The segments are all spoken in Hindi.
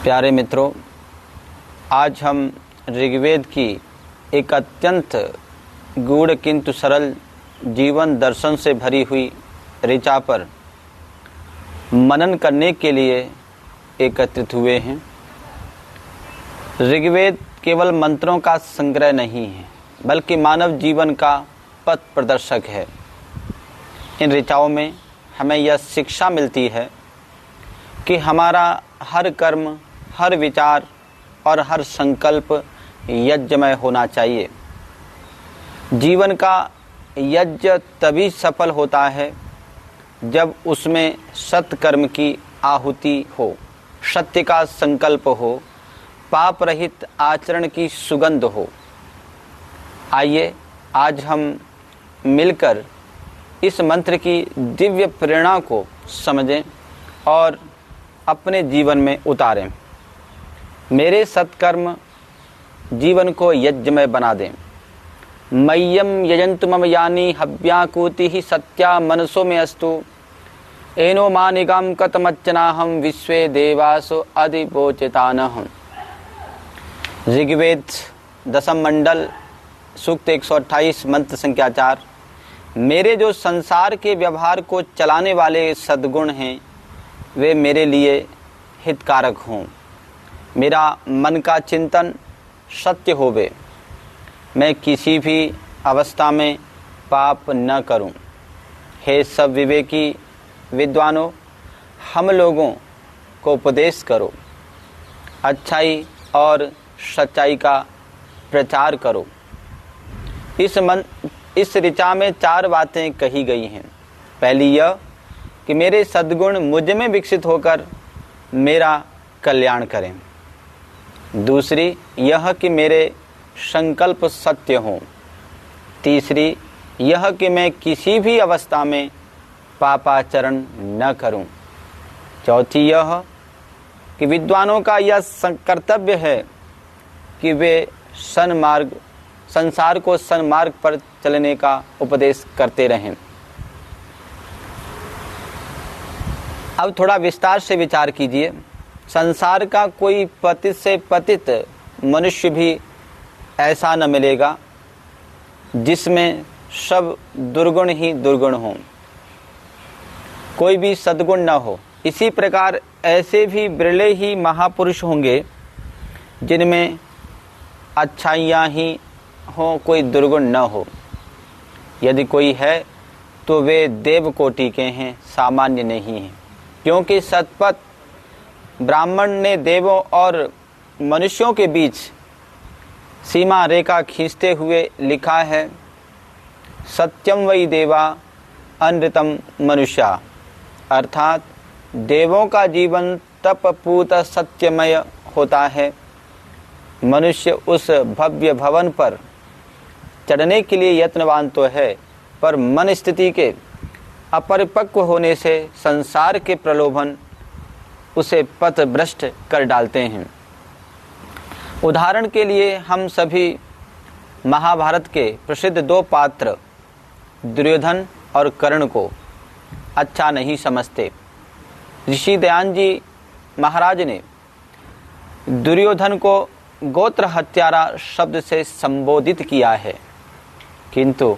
प्यारे मित्रों, आज हम ऋग्वेद की एक अत्यंत गूढ़ किंतु सरल जीवन दर्शन से भरी हुई ऋचा पर मनन करने के लिए एकत्रित हुए हैं। ऋग्वेद केवल मंत्रों का संग्रह नहीं है, बल्कि मानव जीवन का पथ प्रदर्शक है। इन ऋचाओं में हमें यह शिक्षा मिलती है कि हमारा हर कर्म, हर विचार और हर संकल्प यज्ञमय होना चाहिए। जीवन का यज्ञ तभी सफल होता है जब उसमें सत्कर्म की आहुति हो, सत्य का संकल्प हो, पाप रहित आचरण की सुगंध हो। आइए आज हम मिलकर इस मंत्र की दिव्य प्रेरणा को समझें और अपने जीवन में उतारें। मेरे सत्कर्म जीवन को यज्ञमय बना दें। मह्यम यजन्तु मम यानि हव्याकूति ही सत्या मनसो में अस्तु एनो मानिगम कतमच्चनाहम विश्वे देवासो अधिवोचितानहम्। ऋग्वेद दशम मंडल सूक्त 128 मंत्र संख्या 4। मेरे जो संसार के व्यवहार को चलाने वाले सद्गुण हैं वे मेरे लिए हितकारक हों। मेरा मन का चिंतन सत्य होवे। मैं किसी भी अवस्था में पाप न करूं। हे सब विवेकी विद्वानों, हम लोगों को उपदेश करो, अच्छाई और सच्चाई का प्रचार करो। इस ऋचा में 4 बातें कही गई हैं। पहली यह कि मेरे सद्गुण मुझ में विकसित होकर मेरा कल्याण करें। दूसरी यह कि मेरे संकल्प सत्य हों। तीसरी यह कि मैं किसी भी अवस्था में पापाचरण न करूं। चौथी यह कि विद्वानों का यह कर्तव्य है कि वे संसार को सन्मार्ग पर चलने का उपदेश करते रहें। अब थोड़ा विस्तार से विचार कीजिए। संसार का कोई पतित से पतित मनुष्य भी ऐसा न मिलेगा जिसमें सब दुर्गुण ही दुर्गुण हों, कोई भी सद्गुण न हो। इसी प्रकार ऐसे भी बिरले ही महापुरुष होंगे जिनमें अच्छाइयाँ ही हों, कोई दुर्गुण न हो। यदि कोई है तो वे देव कोटि के हैं, सामान्य नहीं हैं। क्योंकि सतपथ ब्राह्मण ने देवों और मनुष्यों के बीच सीमा रेखा खींचते हुए लिखा है, सत्यम वै देवा अनृतम मनुष्या। अर्थात देवों का जीवन तपपूत सत्यमय होता है। मनुष्य उस भव्य भवन पर चढ़ने के लिए यत्नवान तो है, पर मन स्थिति के अपरिपक्व होने से संसार के प्रलोभन उसे पथ भ्रष्ट कर डालते हैं। उदाहरण के लिए हम सभी महाभारत के प्रसिद्ध 2 पात्र दुर्योधन और कर्ण को अच्छा नहीं समझते। ऋषि दयान जी महाराज ने दुर्योधन को गोत्र हत्यारा शब्द से संबोधित किया है, किंतु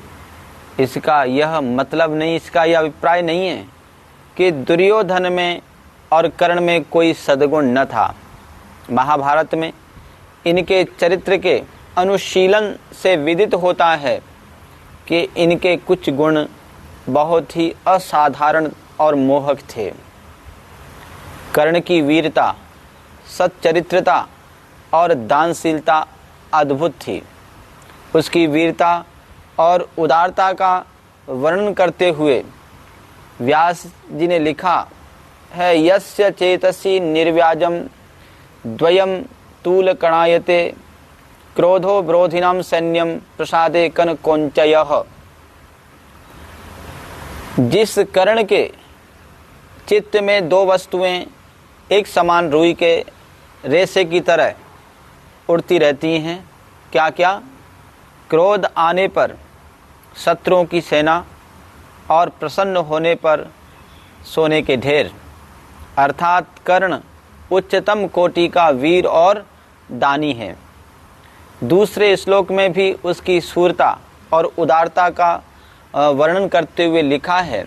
इसका यह मतलब नहीं, इसका यह अभिप्राय नहीं है कि दुर्योधन में और कर्ण में कोई सद्गुण न था। महाभारत में इनके चरित्र के अनुशीलन से विदित होता है कि इनके कुछ गुण बहुत ही असाधारण और मोहक थे। कर्ण की वीरता, सच्चरित्रता और दानशीलता अद्भुत थी। उसकी वीरता और उदारता का वर्णन करते हुए व्यास जी ने लिखा है, यस्य चेतसि निर्व्याजम द्वयम तूलकणायते क्रोधो विरोधिनां सैन्यम प्रसादे कन कौंचयः। जिस कर्ण के चित्त में 2 वस्तुएं एक समान रुई के रेशे की तरह उड़ती रहती हैं, क्या क्या? क्रोध आने पर शत्रुओं की सेना और प्रसन्न होने पर सोने के ढेर। अर्थात कर्ण उच्चतम कोटि का वीर और दानी है। दूसरे श्लोक में भी उसकी शूरता और उदारता का वर्णन करते हुए लिखा है,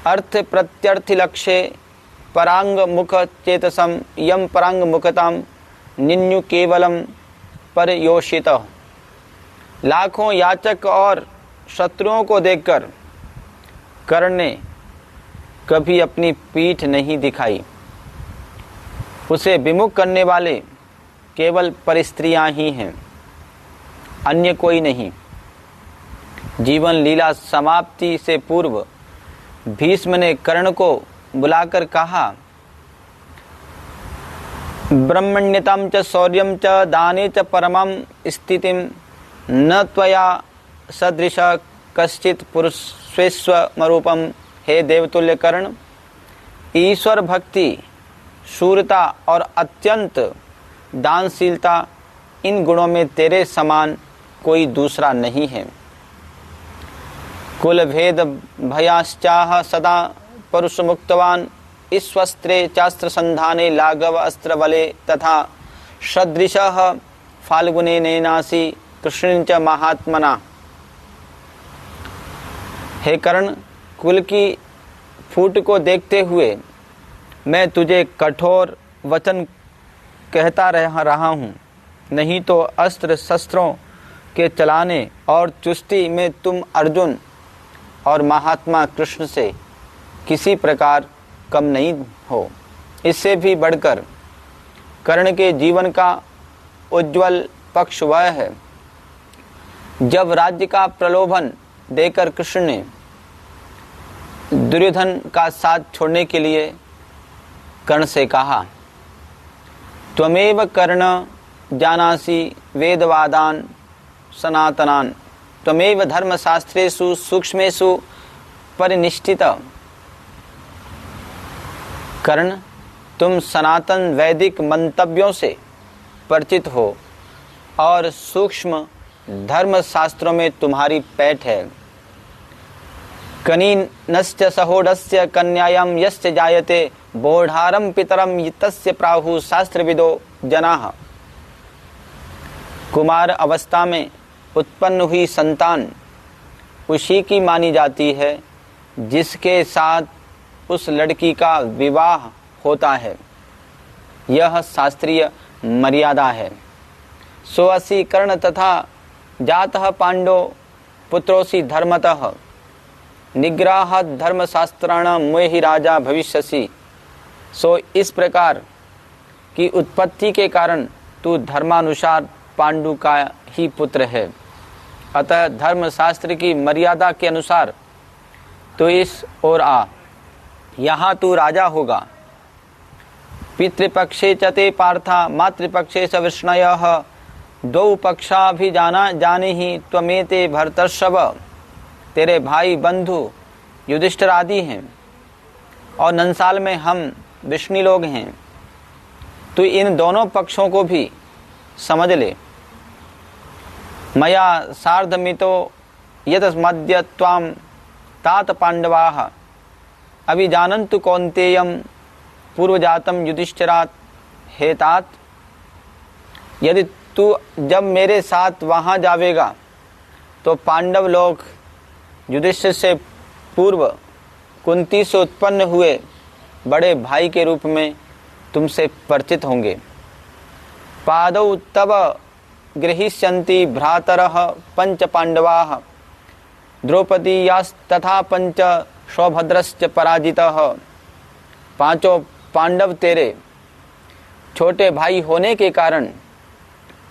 अर्थ प्रत्यर्थि लक्ष्य परांग मुख चेतसम यम परांग मुखताम निन्यु केवलम परयोषित। लाखों याचक और शत्रुओं को देखकर कर्ण ने कभी अपनी पीठ नहीं दिखाई। उसे विमुख करने वाले केवल परिस्त्रियां ही हैं, अन्य कोई नहीं। जीवन लीला समाप्ति से पूर्व भीष्म ने कर्ण को बुलाकर कहा, ब्रह्मण्यतां च शौर्यं च दाने च परमं स्थितिं न त्वया सदृश कश्चित् पुरुषेष्वमरूपं। हे देवतुल्य कर्ण, ईश्वर भक्ति, शूरता और अत्यंत दानशीलता, इन गुणों में तेरे समान कोई दूसरा नहीं है। कुल भेद भयाश्चाह सदा परुष मुक्तवान ईश्वस्त्रे चास्त्र संधाने लाघव अस्त्र बले तथा सदृशः फाल्गुने नैनासी कृष्ण च महात्मना। हे कर्ण, कुल की फूट को देखते हुए मैं तुझे कठोर वचन कहता रहा हूँ, नहीं तो अस्त्र शस्त्रों के चलाने और चुस्ती में तुम अर्जुन और महात्मा कृष्ण से किसी प्रकार कम नहीं हो। इससे भी बढ़कर कर्ण के जीवन का उज्जवल पक्ष वह है जब राज्य का प्रलोभन देकर कृष्ण ने दुर्योधन का साथ छोड़ने के लिए कर्ण से कहा, त्वमेव कर्ण जानासि वेदवादान सनातनान त्वमेव धर्मशास्त्रेषु सूक्ष्मेषु परिनिष्ठित। कर्ण, तुम सनातन वैदिक मंतव्यों से परिचित हो और सूक्ष्म धर्मशास्त्रों में तुम्हारी पैठ है। कनीनस्य सहोडस्य कन्यायां यस्य जायते बोढ़ारम पितरम तस्य प्राहु शास्त्रविदो जनाः। कुमार अवस्था में उत्पन्न हुई संतान उसी की मानी जाती है जिसके साथ उस लड़की का विवाह होता है। यह शास्त्रीय मर्यादा है। सोअसि कर्ण तथा जातः पांडो पुत्रोसि धर्मतः निग्रह धर्मशास्त्राण मोहि राजा भविष्यसि। सो इस प्रकार की उत्पत्ति के कारण तू धर्मानुसार पांडु का ही पुत्र है। अतः धर्मशास्त्र की मर्यादा के अनुसार तो इस ओर आ, यहाँ तू राजा होगा। पितृपक्षे चते पार्था मातृपक्षे च विष्णयः द्वौ पक्षा भी जाने ही त्वमेते भरतर्षभ। तेरे भाई बंधु युधिष्ठिर आदि हैं और नंसाल में हम विष्णु लोग हैं। तू इन दोनों पक्षों को भी समझ ले। मया सार्धमितो यतस्मद्य त्वां तात पांडवाः अभिजानन्तु कौन्तेयं पूर्वजातम युधिष्ठिरात् हेतात। यदि तू जब मेरे साथ वहाँ जावेगा तो पांडव लोग युधिष्ठिर से पूर्व कुंती से उत्पन्न हुए बड़े भाई के रूप में तुमसे परिचित होंगे। पादौ तव गृहीष्यन्ति भ्रातरः पंच पांडवाः द्रौपदीयास्तथा पंच सौभद्रश्च पराजितः। पांचों पांडव तेरे छोटे भाई होने के कारण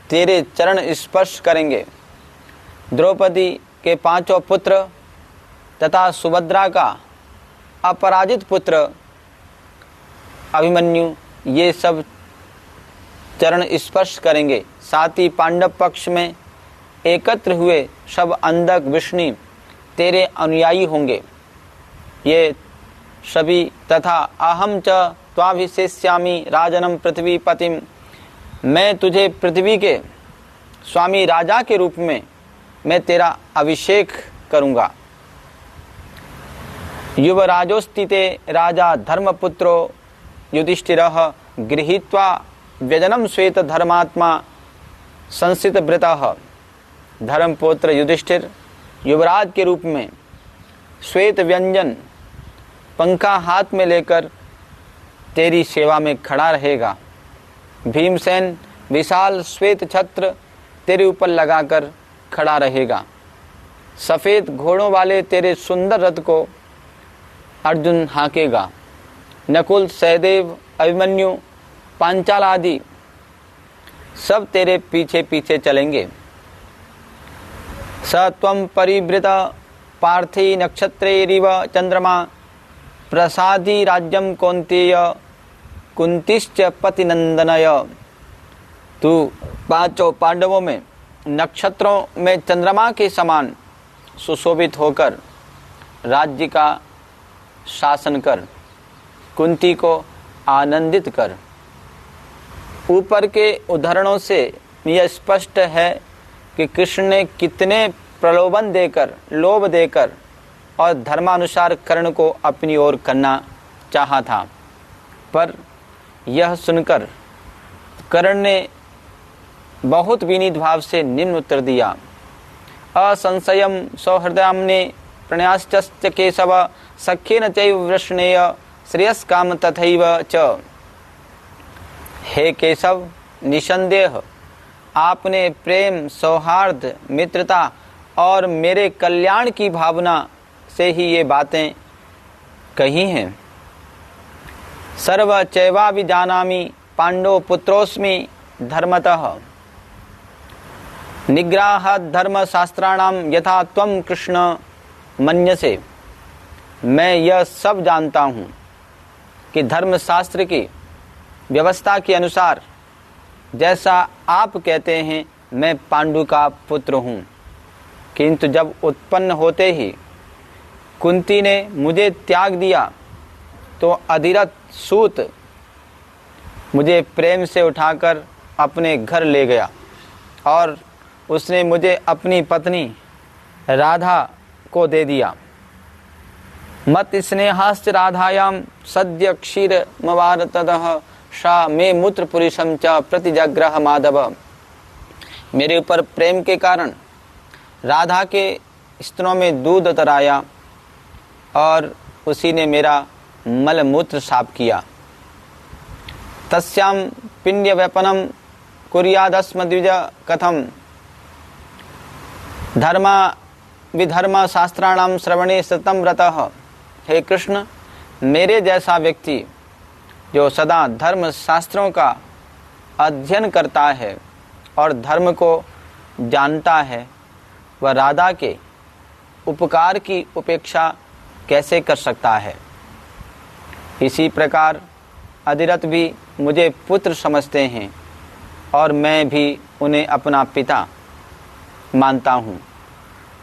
तेरे चरण स्पर्श करेंगे। द्रौपदी के पांचों पुत्र तथा सुभद्रा का अपराजित पुत्र अभिमन्यु, ये सब चरण स्पर्श करेंगे। साथ ही पांडव पक्ष में एकत्र हुए सब अंधक विष्णु तेरे अनुयायी होंगे। ये सभी तथा अहम च त्वाभिषेष्यामि राजनम पृथ्वीपतिम। मैं तुझे पृथ्वी के स्वामी राजा के रूप में मैं तेरा अभिषेक करूंगा। युवराजोस्तिते राजा धर्मपुत्रो युधिष्ठिरः गृहीत्वा व्यजनं श्वेत धर्मात्मा संस्थित व्रतः। धर्मपुत्र युधिष्ठिर युवराज के रूप में श्वेत व्यंजन पंखा हाथ में लेकर तेरी सेवा में खड़ा रहेगा। भीमसेन विशाल श्वेत छत्र तेरे ऊपर लगाकर खड़ा रहेगा। सफ़ेद घोड़ों वाले तेरे सुंदर रथ को अर्जुन हाँकेगा। नकुल, सहदेव, अभिमन्यु, पांचाल आदि सब तेरे पीछे पीछे चलेंगे। स त्वं परिवृत पार्थी नक्षत्रेरिव चंद्रमा प्रसादी राज्यम कौन्तेय कुंतीश्च पतिनंदनय। तू पांचों पांडवों में नक्षत्रों में चंद्रमा के समान सुशोभित होकर राज्य का शासन कर, कुंती को आनंदित कर। ऊपर के उदाहरणों से यह स्पष्ट है कि कृष्ण ने कितने प्रलोभन देकर, लोभ देकर और धर्मानुसार कर्ण को अपनी ओर करना चाहा था, पर यह सुनकर कर्ण ने बहुत विनीत भाव से निम्न उत्तर दिया। असंशयम सौहृदयाम्ने प्रणयाश्च केशव सख्येन चैव वृष्णेय श्रेयस्काम तथैव च। हे केशव, निसंदेह आपने प्रेम, सौहार्द, मित्रता और मेरे कल्याण की भावना से ही ये बातें कही हैं। सर्व चैवाभिजानामि पांडव पुत्रोस्मि धर्मतः निग्रह धर्म शास्त्राणाम यथा त्वं कृष्ण मन्यसे। मैं यह सब जानता हूँ कि धर्म शास्त्र की व्यवस्था के अनुसार जैसा आप कहते हैं मैं पांडु का पुत्र हूँ, किंतु जब उत्पन्न होते ही कुंती ने मुझे त्याग दिया तो अधिरथ सूत मुझे प्रेम से उठाकर अपने घर ले गया और उसने मुझे अपनी पत्नी राधा को दे दिया। मत स्नेहाश्च राधायाम सद्य क्षीर मवारतदः सा मे मूत्र पुरुषम च प्रतिजग्रह माधव। मेरे ऊपर प्रेम के कारण राधा के स्तनों में दूध उतराया और उसी ने मेरा मल मूत्र साफ किया। तस्याम पिंड व्यपनम कुर्यादस्म द्विज कथम धर्मा विधर्म शास्त्राणाम श्रवणे सतम रतः। हे कृष्ण, मेरे जैसा व्यक्ति जो सदा धर्म शास्त्रों का अध्ययन करता है और धर्म को जानता है, वह राधा के उपकार की उपेक्षा कैसे कर सकता है। इसी प्रकार अधिरथ भी मुझे पुत्र समझते हैं और मैं भी उन्हें अपना पिता मानता हूँ।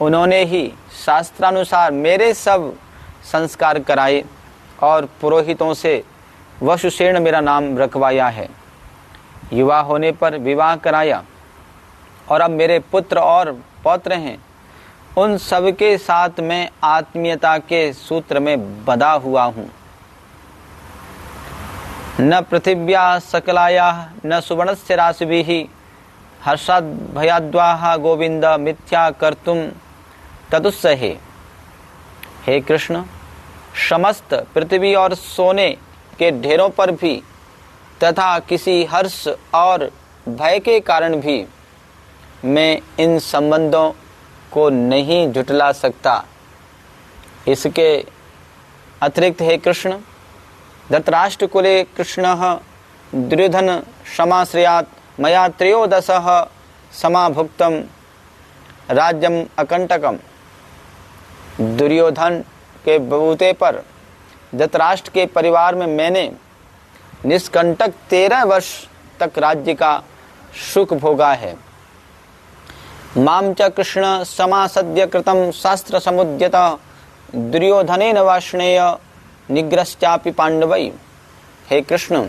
उन्होंने ही शास्त्रानुसार मेरे सब संस्कार कराए और पुरोहितों से वशुसेन मेरा नाम रखवाया है। युवा होने पर विवाह कराया और अब मेरे पुत्र और पौत्र हैं। उन सब के साथ मैं आत्मीयता के सूत्र में बंधा हुआ हूँ। न पृथिव्या सकलाया न सुवर्णस्य राशिभिः हर्षाद भयाद्वाहा गोविंद मिथ्या कर्तुम तदुस्सहे। हे कृष्ण, समस्त पृथ्वी और सोने के ढेरों पर भी तथा किसी हर्ष और भय के कारण भी मैं इन संबंधों को नहीं झुटला सकता। इसके अतिरिक्त हे कृष्ण, धृतराष्ट्र कुले कृष्णः दुर्योधन समाश्रयात् मया त्रयोदशः समाभुक्तम राज्यम अकंटकम। दुर्योधन के बबूते पर धृतराष्ट्र के परिवार में मैंने निष्कंटक 13 वर्ष तक राज्य का सुख भोगा है। माम च कृष्ण समासद्य कृतम शास्त्र समुद्यत दुर्योधनेन वाष्णेय निग्रश्चापि पांडवै। हे कृष्ण,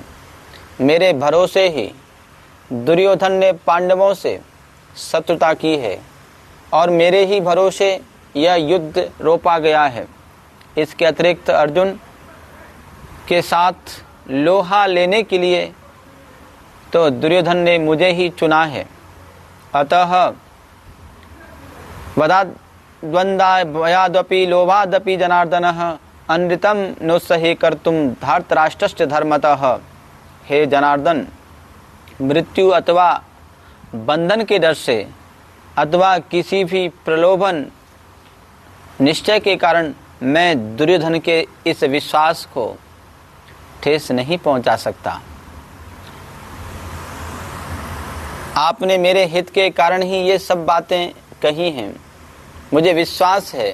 मेरे भरोसे ही दुर्योधन ने पांडवों से शत्रुता की है और मेरे ही भरोसे यह युद्ध रोपा गया है। इसके अतिरिक्त अर्जुन के साथ लोहा लेने के लिए तो दुर्योधन ने मुझे ही चुना है। अतः वदाद्वन्द्वाभयादपि लोभादपि जनार्दनः अनृतं नोत्सहे कर्तुं धार्तराष्ट्रस्य धर्मतः। हे जनार्दन, मृत्यु अथवा बंधन के डर से अथवा किसी भी प्रलोभन निश्चय के कारण मैं दुर्योधन के इस विश्वास को ठेस नहीं पहुंचा सकता। आपने मेरे हित के कारण ही ये सब बातें कही हैं। मुझे विश्वास है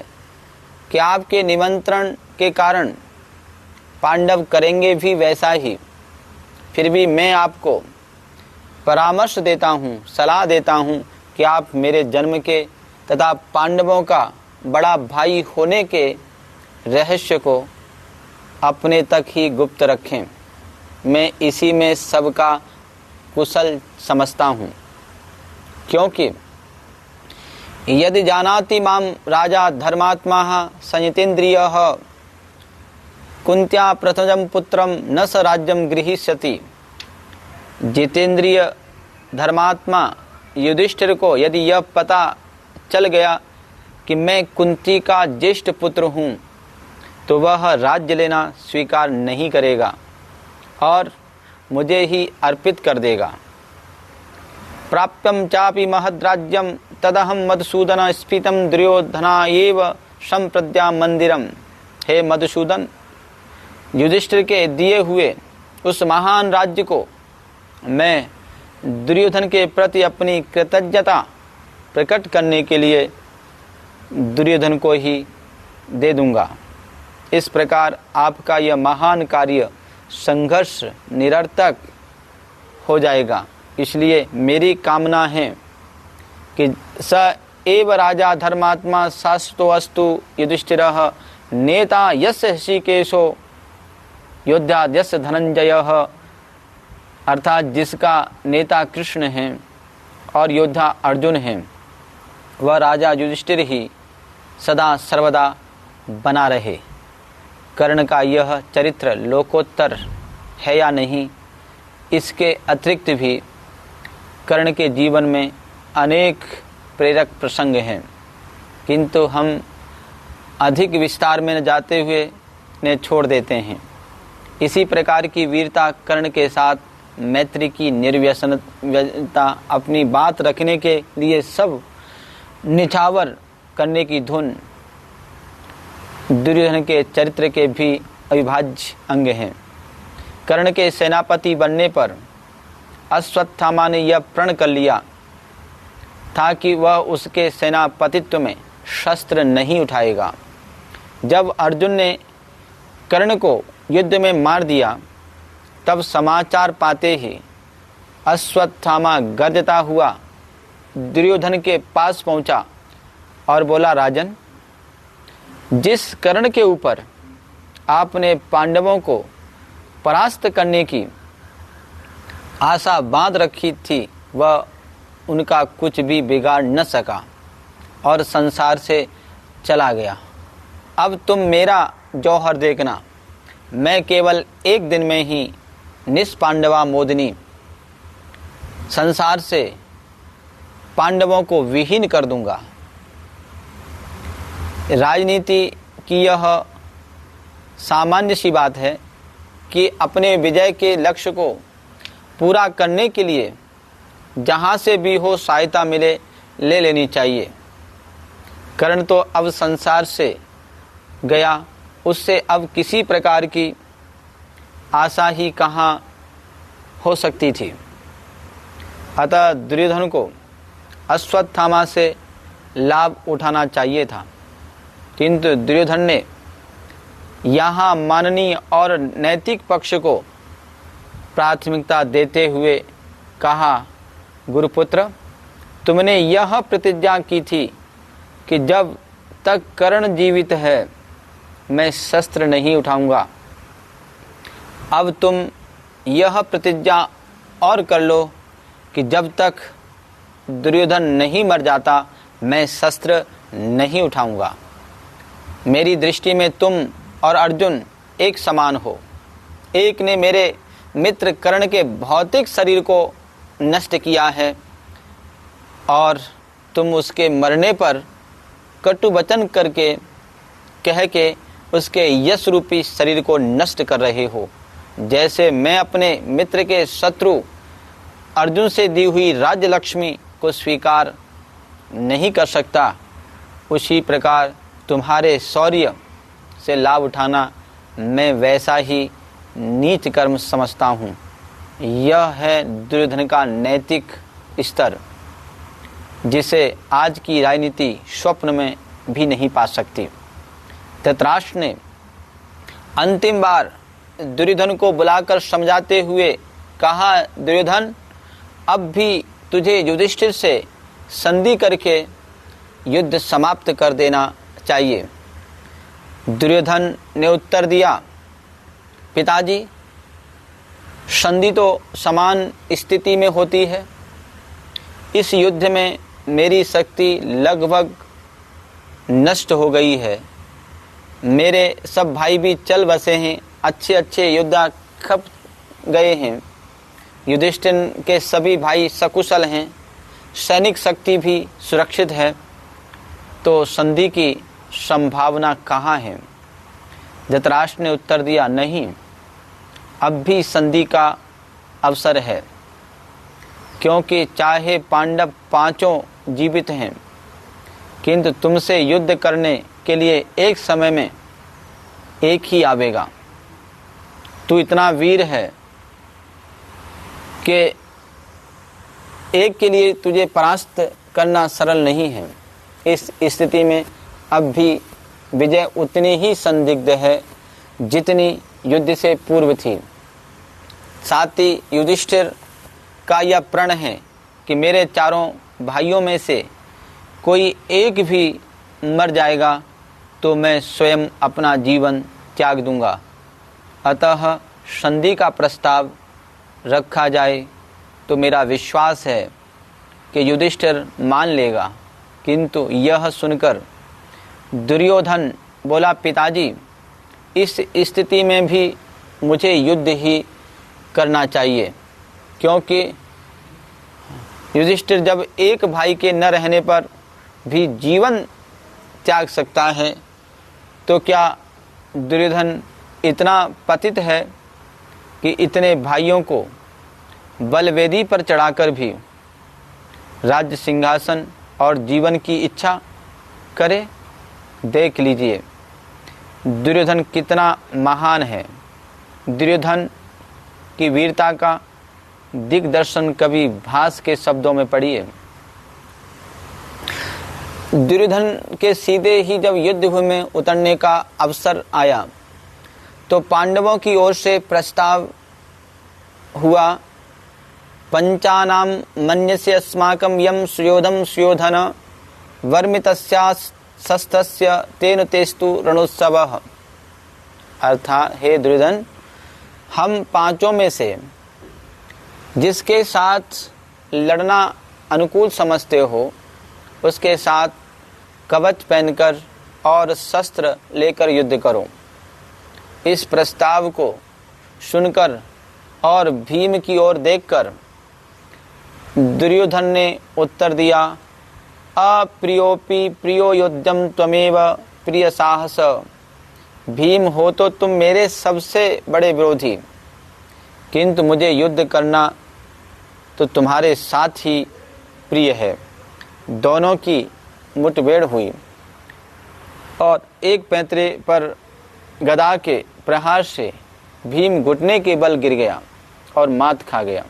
कि आपके निमंत्रण के कारण पांडव करेंगे भी वैसा ही। फिर भी मैं आपको परामर्श देता हूँ, सलाह देता हूँ कि आप मेरे जन्म के तथा पांडवों का बड़ा भाई होने के रहस्य को अपने तक ही गुप्त रखें। मैं इसी में सबका कुशल समझता हूँ, क्योंकि यदि जानाति माम राजा धर्मात्मा संयतेन्द्रियः कुंत्या प्रथमं पुत्रम न स राज्यम गृहीष्यति। जितेंद्रिय धर्मात्मा युधिष्ठिर को यदि यह पता चल गया कि मैं कुंती का ज्येष्ठ पुत्र हूँ, तो वह राज्य लेना स्वीकार नहीं करेगा और मुझे ही अर्पित कर देगा। प्राप्यम चापि महद्राज्यम तदहम मधुसूदन स्फीतम दुर्योधनायेव संप्रज्ञा मंदिरम। हे मधुसूदन, युधिष्ठिर के दिए हुए उस महान राज्य को मैं दुर्योधन के प्रति अपनी कृतज्ञता प्रकट करने के लिए दुर्योधन को ही दे दूंगा। इस प्रकार आपका यह महान कार्य संघर्ष निरर्थक हो जाएगा। इसलिए मेरी कामना है कि स एव राजा धर्मात्मा शाश्वतो अस्तु युधिष्ठिरः नेता यस्य ऋषिकेशो योद्धा यस्य धनंजयः। अर्थात जिसका नेता कृष्ण हैं और योद्धा अर्जुन हैं, वह राजा युधिष्ठिर ही सदा सर्वदा बना रहे। कर्ण का यह चरित्र लोकोत्तर है या नहीं, इसके अतिरिक्त भी कर्ण के जीवन में अनेक प्रेरक प्रसंग हैं, किंतु हम अधिक विस्तार में न जाते हुए ने छोड़ देते हैं। इसी प्रकार की वीरता कर्ण के साथ मैत्री की निर्व्यसनता, अपनी बात रखने के लिए सब निछावर करने की धुन दुर्योधन के चरित्र के भी अविभाज्य अंग हैं। कर्ण के सेनापति बनने पर अश्वत्थामा ने यह प्रण कर लिया था कि वह उसके सेनापतित्व में शस्त्र नहीं उठाएगा। जब अर्जुन ने कर्ण को युद्ध में मार दिया, तब समाचार पाते ही अश्वत्थामा गर्जता हुआ दुर्योधन के पास पहुंचा और बोला, राजन, जिस कर्ण के ऊपर आपने पांडवों को परास्त करने की आशा बांध रखी थी, वह उनका कुछ भी बिगाड़ न सका और संसार से चला गया। अब तुम मेरा जौहर देखना, मैं केवल एक दिन में ही निष्पांडवा मोदिनी संसार से पांडवों को विहीन कर दूंगा। राजनीति की यह सामान्य सी बात है कि अपने विजय के लक्ष्य को पूरा करने के लिए जहाँ से भी हो सहायता मिले ले लेनी चाहिए। कर्ण तो अब संसार से गया, उससे अब किसी प्रकार की आशा ही कहाँ हो सकती थी। अतः दुर्योधन को अश्वत्थामा से लाभ उठाना चाहिए था, किंतु दुर्योधन ने यहाँ माननीय और नैतिक पक्ष को प्राथमिकता देते हुए कहा, गुरुपुत्र, तुमने यह प्रतिज्ञा की थी कि जब तक कर्ण जीवित है मैं शस्त्र नहीं उठाऊंगा। अब तुम यह प्रतिज्ञा और कर लो कि जब तक दुर्योधन नहीं मर जाता मैं शस्त्र नहीं उठाऊंगा। मेरी दृष्टि में तुम और अर्जुन एक समान हो एक ने मेरे मित्र कर्ण के भौतिक शरीर को नष्ट किया है और तुम उसके मरने पर कटु वचन करके कह के उसके यश रूपी शरीर को नष्ट कर रहे हो। जैसे मैं अपने मित्र के शत्रु अर्जुन से दी हुई राज्य लक्ष्मी को स्वीकार नहीं कर सकता, उसी प्रकार तुम्हारे शौर्य से लाभ उठाना मैं वैसा ही नीच कर्म समझता हूँ। यह है दुर्योधन का नैतिक स्तर, जिसे आज की राजनीति स्वप्न में भी नहीं पा सकती। धृतराष्ट्र ने अंतिम बार दुर्योधन को बुलाकर समझाते हुए कहा, दुर्योधन, अब भी तुझे युधिष्ठिर से संधि करके युद्ध समाप्त कर देना चाहिए। दुर्योधन ने उत्तर दिया, पिताजी, संधि तो समान स्थिति में होती है। इस युद्ध में मेरी शक्ति लगभग नष्ट हो गई है। मेरे सब भाई भी चल बसे हैं, अच्छे अच्छे योद्धा खप गए हैं। युधिष्ठिर के सभी भाई सकुशल हैं, सैनिक शक्ति भी सुरक्षित है, तो संधि की संभावना कहाँ है? धृतराष्ट्र ने उत्तर दिया, नहीं, अब भी संधि का अवसर है, क्योंकि चाहे पांडव पांचों जीवित हैं, किंतु तुमसे युद्ध करने के लिए एक समय में एक ही आवेगा। तू इतना वीर है कि एक के लिए तुझे परास्त करना सरल नहीं है। इस स्थिति में अब भी विजय उतनी ही संदिग्ध है जितनी युद्ध से पूर्व थी। साथ ही युधिष्ठिर का यह प्रण है कि मेरे चारों भाइयों में से कोई एक भी मर जाएगा तो मैं स्वयं अपना जीवन त्याग दूंगा। अतः संधि का प्रस्ताव रखा जाए तो मेरा विश्वास है कि युधिष्ठिर मान लेगा। किंतु यह सुनकर दुर्योधन बोला, पिताजी, इस स्थिति में भी मुझे युद्ध ही करना चाहिए, क्योंकि युधिष्ठिर जब एक भाई के न रहने पर भी जीवन त्याग सकता है, तो क्या दुर्योधन इतना पतित है कि इतने भाइयों को बलवेदी पर चढ़ाकर भी राज्य सिंहासन और जीवन की इच्छा करे? देख लीजिए दुर्योधन कितना महान है। दुर्योधन की वीरता का दिग्दर्शन कवि भास के शब्दों में पढ़िए। दुर्योधन के सीधे ही जब युद्ध भूमि में उतरने का अवसर आया तो पांडवों की ओर से प्रस्ताव हुआ, पंचानाम मन्यस्य अस्माकं यम सुयोधम सुयोधन वर्मितस्यास्त्रस्य तेन तेस्तु रणोत्सवः। अर्थात हे दुर्योधन, हम पांचों में से जिसके साथ लड़ना अनुकूल समझते हो उसके साथ कवच पहनकर और शस्त्र लेकर युद्ध करो। इस प्रस्ताव को सुनकर और भीम की ओर देखकर दुर्योधन ने उत्तर दिया, अप्रियोपि प्रियो योद्धम त्वमेव प्रिय साहस। भीम, हो तो तुम मेरे सबसे बड़े विरोधी, किंतु मुझे युद्ध करना तो तुम्हारे साथ ही प्रिय है। दोनों की मुठभेड़ हुई और एक पैंतरे पर गदा के प्रहार से भीम घुटने के बल गिर गया और मात खा गया।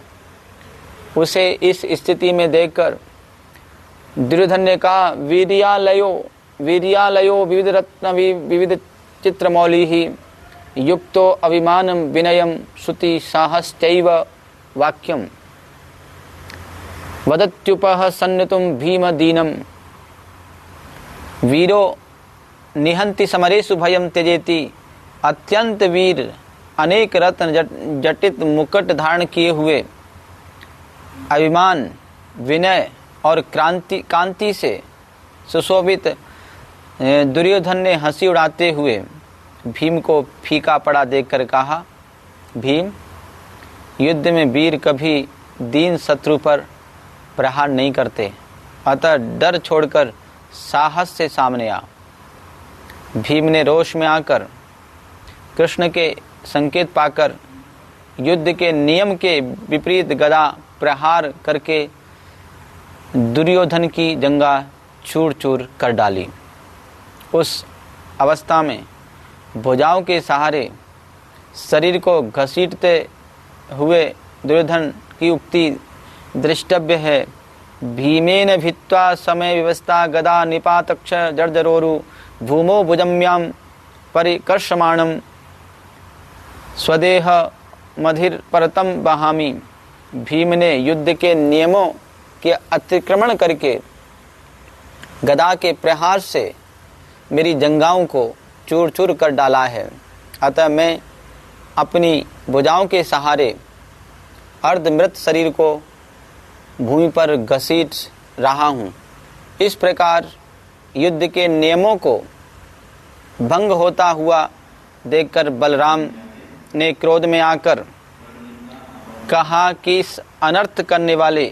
उसे इस स्थिति में देखकर दुर्योधन ने कहा, वीर्यालयो वीर्यालयो विविध रत्न विविध चित्रमौली ही युक्तो अभिमानम विनयम श्रुति साहश्चैव वाक्यम वदत्युपः सन्नितुम भीम दीनम वीरो निहंति समरेषु भयम त्यजेति। अत्यंत वीर अनेक रत्न जटित मुकुट धारण किए हुए अभिमान विनय और कांति से सुशोभित दुर्योधन ने हंसी उड़ाते हुए भीम को फीका पड़ा देखकर कहा, भीम, युद्ध में वीर कभी दीन शत्रु पर प्रहार नहीं करते, अतः डर छोड़कर साहस से सामने आ। भीम ने रोष में आकर कृष्ण के संकेत पाकर युद्ध के नियम के विपरीत गदा प्रहार करके दुर्योधन की जंगा चूर चूर कर डाली। उस अवस्था में भुजाओं के सहारे शरीर को घसीटते हुए दुर्योधन की उक्ति दृष्टव्य है। भीमेन भित्वा समय व्यवस्था गदा निपातक्ष जर्जरोरु भूमो भुजम्याम परिकर्षमाणम स्वदेह मधिर परतम बहामी। भीम ने युद्ध के नियमों के अतिक्रमण करके गदा के प्रहार से मेरी जंगाओं को चूर चूर कर डाला है, अतः मैं अपनी भुजाओं के सहारे अर्धमृत शरीर को भूमि पर घसीट रहा हूँ। इस प्रकार युद्ध के नियमों को भंग होता हुआ देखकर बलराम ने क्रोध में आकर कहा कि इस अनर्थ करने वाले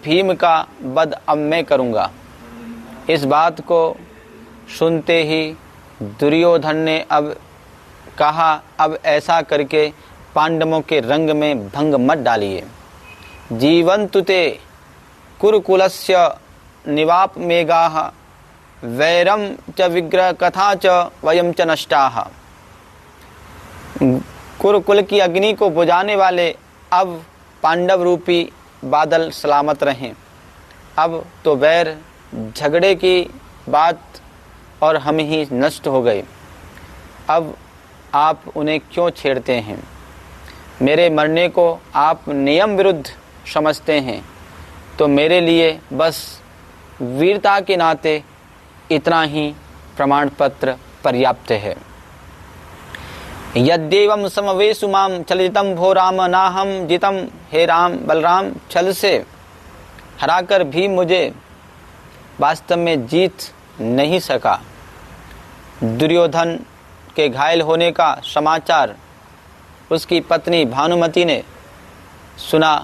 भीम का वध अब मैं करूँगा। इस बात को सुनते ही दुर्योधन ने अब कहा, अब ऐसा करके पांडवों के रंग में भंग मत डालिए। जीवन्तु ते कुरुकुलस्य निवाप मेघाः वैरम च विग्रह कथा च वयम च नष्टाः। कुरुकुल की अग्नि को बुझाने वाले अब पांडव रूपी बादल सलामत रहें। अब तो वैर झगड़े की बात और हम ही नष्ट हो गए। अब आप उन्हें क्यों छेड़ते हैं? मेरे मरने को आप नियम विरुद्ध समझते हैं, तो मेरे लिए बस वीरता के नाते इतना ही प्रमाण पत्र पर्याप्त है। यद्येवं समवेशु माम चलितम भो राम नाहम जितम। हे राम, बलराम छल से हराकर भी मुझे वास्तव में जीत नहीं सका। दुर्योधन के घायल होने का समाचार उसकी पत्नी भानुमति ने सुना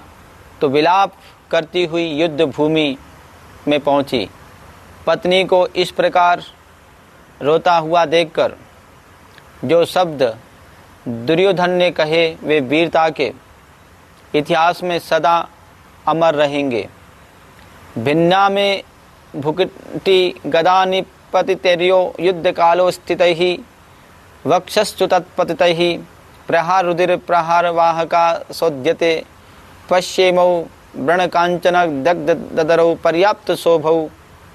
तो विलाप करती हुई युद्ध भूमि में पहुंची। पत्नी को इस प्रकार रोता हुआ देखकर जो शब्द दुर्योधन ने कहे वे वीरता के इतिहास में सदा अमर रहेंगे। भिन्ना में भुकटी गदा निपतितेर्यो युद्ध कालो स्थितैः वक्षश्चु तत्पतितैः प्रहार रुधिर प्रहार वाहका सोद्यते पश्येमौ व्रणकांचन दग्ध ददरौ पर्याप्त शोभौ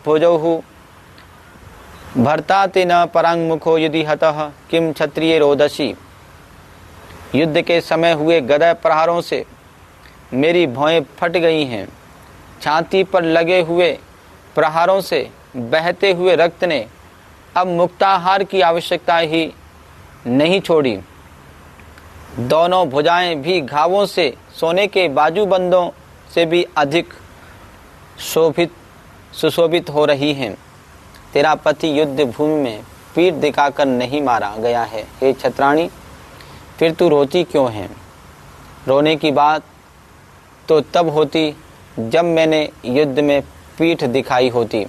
भुजौ भर्ताते न परांगमुखो यदि हतः किम क्षत्रिय रोदसी। युद्ध के समय हुए गदा प्रहारों से मेरी भौएं फट गई हैं। छाती पर लगे हुए प्रहारों से बहते हुए रक्त ने अब मुक्ताहार की आवश्यकता ही नहीं छोड़ी। दोनों भुजाएं भी घावों से सोने के बाजूबंदों से भी अधिक सुशोभित हो रही हैं। तेरा पति युद्ध भूमि में पीठ दिखाकर नहीं मारा गया है। हे छत्राणी, फिर तू रोती क्यों है? रोने की बात तो तब होती जब मैंने युद्ध में पीठ दिखाई होती।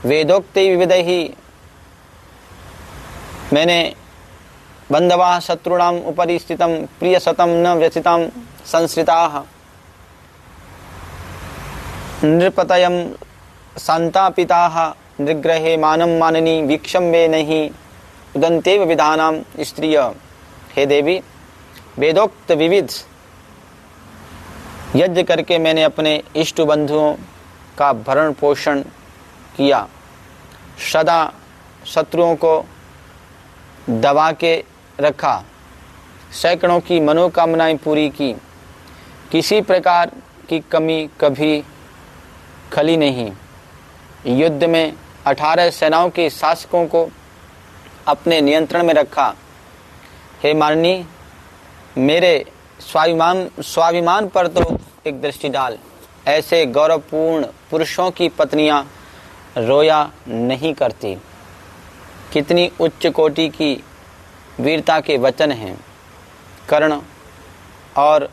वेदोक्त विविधैः मैंने बंधवा शत्रुणाम उपरि स्थितं प्रियशतं न व्यथितं संश्रिताः नृपतयं संतापिताः निग्रहे मानं माननी वीक्षं वे नहीं उदन्तेव विधानां स्त्रिय। हे देवी, वेदोक्त विविध यज्ञ करके मैंने अपने इष्ट बंधुओं का भरण पोषण किया, सदा शत्रुओं को दबा के रखा, सैकड़ों की मनोकामनाएं पूरी की, किसी प्रकार की कमी कभी खली नहीं। युद्ध में 18 सेनाओं के शासकों को अपने नियंत्रण में रखा। हे माननी, मेरे स्वाभिमान पर तो एक दृष्टि डाल। ऐसे गौरवपूर्ण पुरुषों की पत्नियां रोया नहीं करती। कितनी उच्च कोटि की वीरता के वचन हैं। कर्ण और